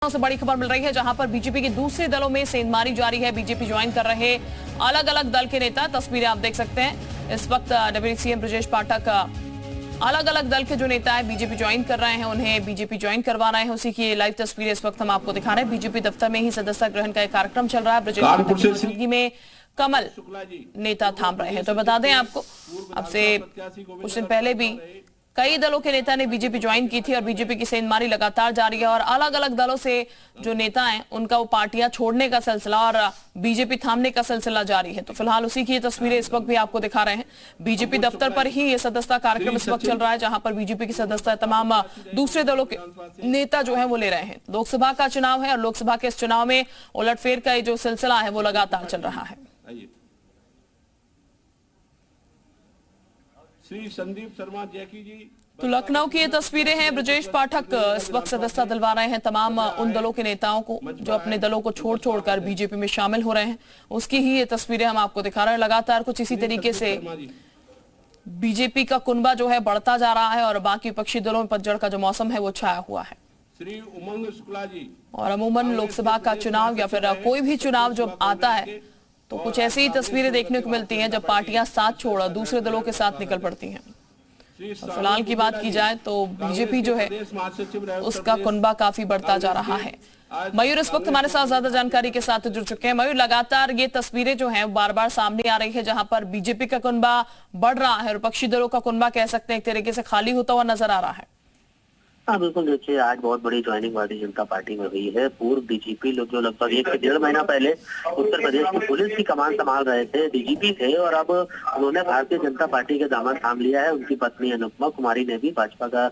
से बड़ी खबर मिल रही है जहां पर बीजेपी के दूसरे दलों में सेंधमारी जारी है। बीजेपी ज्वाइन कर रहे अलग अलग दल के नेता, तस्वीरें आप देख सकते हैं। इस वक्त डिप्टी सीएम ब्रजेश पाठक अलग अलग दल के जो नेता है बीजेपी ज्वाइन कर रहे हैं, उन्हें बीजेपी ज्वाइन करवा रहे हैं। उसी की लाइव तस्वीरें इस वक्त हम आपको दिखा रहे हैं। बीजेपी दफ्तर में ही सदस्यता ग्रहण का एक कार्यक्रम चल रहा है। ब्रजेश पाठक की मौजूदगी में कमल नेता थाम रहे हैं। तो बता दें आपको, अब से कुछ दिन पहले भी कई दलों के नेता ने बीजेपी ज्वाइन की थी और बीजेपी की सेंधमारी लगातार जारी है और अलग अलग दलों से जो नेता हैं उनका वो पार्टियां छोड़ने का सिलसिला और बीजेपी थामने का सिलसिला जारी है। तो फिलहाल उसी की ये तस्वीरें इस वक्त भी आपको दिखा रहे हैं। बीजेपी दफ्तर पर ही ये सदस्यता कार्यक्रम इस वक्त चल रहा है जहां पर बीजेपी की सदस्यता तमाम दूसरे दलों के नेता जो है वो ले रहे हैं। लोकसभा का चुनाव है और लोकसभा के इस चुनाव में उलटफेर का जो सिलसिला है वो लगातार चल रहा है। श्री संदीप शर्मा जैकी जी। तो लखनऊ की ये तस्वीरें हैं। ब्रजेश पाठक इस वक्त सदस्यता दिलवा रहे हैं तमाम उन दलों के नेताओं को जो अपने दलों को छोड़कर बीजेपी में शामिल हो रहे हैं। उसकी ही ये तस्वीरें हम आपको दिखा रहे हैं। लगातार कुछ इसी तरीके से बीजेपी का कुनबा जो है बढ़ता जा रहा है और बाकी विपक्षी दलों में पतझड़ का जो मौसम है वो छाया हुआ है। श्री उमंग शुक्ला जी। और अमूमन लोकसभा का चुनाव या फिर कोई भी चुनाव जब आता है तो कुछ ऐसी ही तस्वीरें देखने को मिलती हैं जब पार्टियां साथ छोड़ दूसरे दलों के साथ निकल पड़ती हैं। फिलहाल की बात की जाए तो बीजेपी जो है उसका कुनबा काफी बढ़ता जा रहा है। मयूर इस वक्त हमारे साथ ज्यादा जानकारी के साथ जुड़ चुके हैं। मयूर, लगातार ये तस्वीरें जो हैं बार बार सामने आ रही है जहां पर बीजेपी का कुनबा बढ़ रहा है और विपक्षी दलों का कुनबा कह सकते हैं एक तरीके से खाली होता हुआ नजर आ रहा है। हाँ बिल्कुल, देखिए आज बहुत बड़ी ज्वाइनिंग भारतीय जनता पार्टी में हुई है। पूर्व डीजीपी लोग जो लगभग 1 से 1.5 महीना पहले उत्तर प्रदेश की पुलिस की कमान संभाल रहे थे, डीजीपी थे, और अब उन्होंने भारतीय जनता पार्टी का दामन थाम लिया है। उनकी पत्नी अनुपमा कुमारी ने भी भाजपा का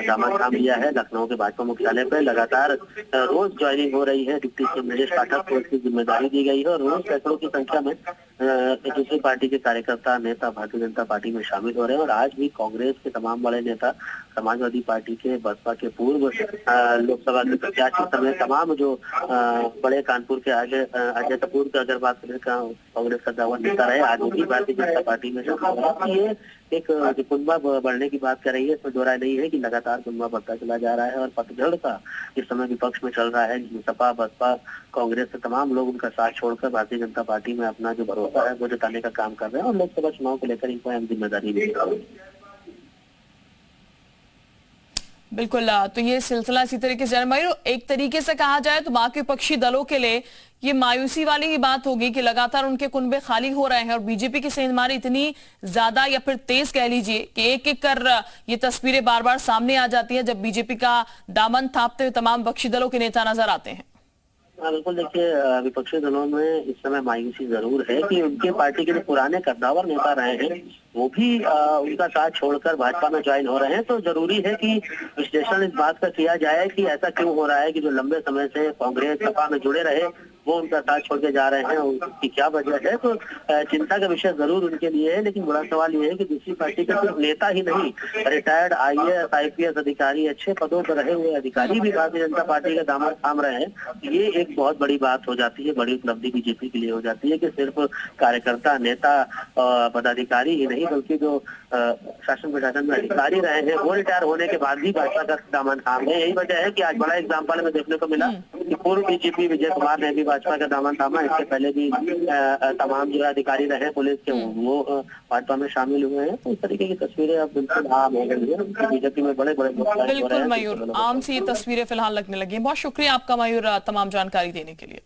दामन थाम लिया है। लखनऊ के भाजपा मुख्यालय पर लगातार रोज ज्वाइनिंग हो रही है। डिप्टी सीएम ब्रजेश पाठक को इसकी जिम्मेदारी दी गई है और रोज सैकड़ों की संख्या में दूसरी पार्टी के कार्यकर्ता नेता भारतीय जनता पार्टी में शामिल हो रहे हैं। और आज भी कांग्रेस के तमाम बड़े नेता, समाजवादी पार्टी के, बसपा के पूर्व लोकसभा के प्रत्याशी समेत तमाम जो बड़े कानपुर के अजय कपूर की अगर बात करें कांग्रेस का दावा नेता रहे, आज भी भारतीय जनता पार्टी में ये एक कुनबा बढ़ने की बात कर रही है। इसमें दो राय नहीं है कि लगातार कुनबा बढ़ता चला जा रहा है और पतझड़ का इस समय विपक्ष में चल रहा है, जिसमें सपा, बसपा, कांग्रेस से तमाम लोग उनका साथ छोड़कर भारतीय जनता पार्टी में अपना जो भरोसा है वो जताने का काम कर रहे हैं और लोकसभा चुनाव को लेकर इनको अहम जिम्मेदारी भी है। बिल्कुल, तो ये सिलसिला इसी तरीके से मयूर, एक तरीके से कहा जाए तो बाकी विपक्षी दलों के लिए ये मायूसी वाली ही बात होगी कि लगातार उनके कुनबे खाली हो रहे हैं और बीजेपी की सेंधमारी इतनी ज्यादा या फिर तेज कह लीजिए कि एक एक कर ये तस्वीरें बार बार सामने आ जाती है जब बीजेपी का दामन थापते हुए तमाम विपक्षी दलों के नेता नजर आते हैं। बिल्कुल, देखिए विपक्षी दलों में इस समय मायूसी जरूर है कि उनके पार्टी के जो पुराने कद्दावर नेता रहे हैं वो भी उनका साथ छोड़कर भाजपा में ज्वाइन हो रहे हैं। तो जरूरी है कि विश्लेषण इस बात का किया जाए कि ऐसा क्यों हो रहा है कि जो लंबे समय से कांग्रेस सपा में जुड़े रहे वो उनका साथ छोड़ के जा रहे हैं, उनकी क्या वजह है। तो चिंता का विषय जरूर उनके लिए है, लेकिन बड़ा सवाल ये है कि दूसरी पार्टी के सिर्फ नेता ही नहीं, रिटायर्ड IAS IPS अधिकारी, अच्छे पदों पर रहे हुए अधिकारी भी भारतीय जनता पार्टी का दामन थाम रहे हैं। ये एक बहुत बड़ी बात हो जाती है, बड़ी उपलब्धि बीजेपी के लिए हो जाती है कि सिर्फ कार्यकर्ता, नेता, पदाधिकारी ही नहीं बल्कि जो शासन प्रशासन में अधिकारी रहे हैं वो रिटायर होने के बाद भी भाजपा का दामन थाम है। यही वजह है कि आज बड़ा एग्जाम्पल हमें देखने को मिला कि पूर्व डीजीपी विजय कुमार ने भी भाजपा का दामन थामा। इससे पहले भी तमाम जो अधिकारी रहे पुलिस के वो भाजपा में शामिल हुए हैं। तो इस तरीके की तस्वीरें अब बिल्कुल आम हो गई है बीजेपी में। बड़े बड़े बिल्कुल मयूर, आम सी तस्वीरें फिलहाल लगने लगी हैं। बहुत शुक्रिया आपका मयूर तमाम जानकारी देने के लिए।